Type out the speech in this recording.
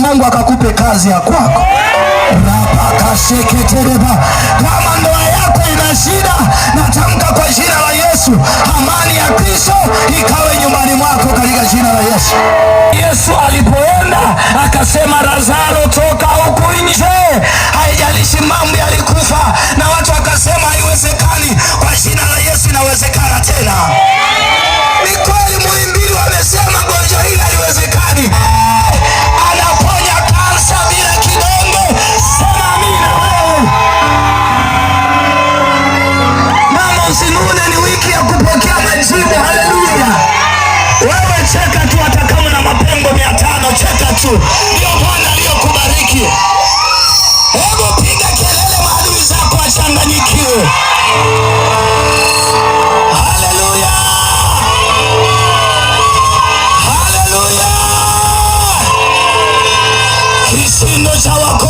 Mungu akakupe kazi ya kwako. Rapakasheketereba. Kama ndoa yako ina shida, natamka kwa jina la Yesu, amani ya Kristo ikawe nyumbani mwako katika jina la Yesu. Yesu alipoenda akasema, Lazaro toka huku nje. Haijalishi mambo yalikufa na watu wakasema haiwezekani, kwa jina la Yesu inawezekana tena. Ni kweli Muhimbili wamesema gonjwa hili haliwezekani. Anaponya kansa bila kidonge. Sema amina wewe. Mama usinune, ni wiki ya kupokea majibu. Haleluya. Wewe cheka tu, hata kama na mapengo 500 cheka tu. Ndio Bwana aliyokubariki. Hebu piga kelele, maadui zako wachanganyikiwe. Haleluya. Haleluya. Kishindo cha wako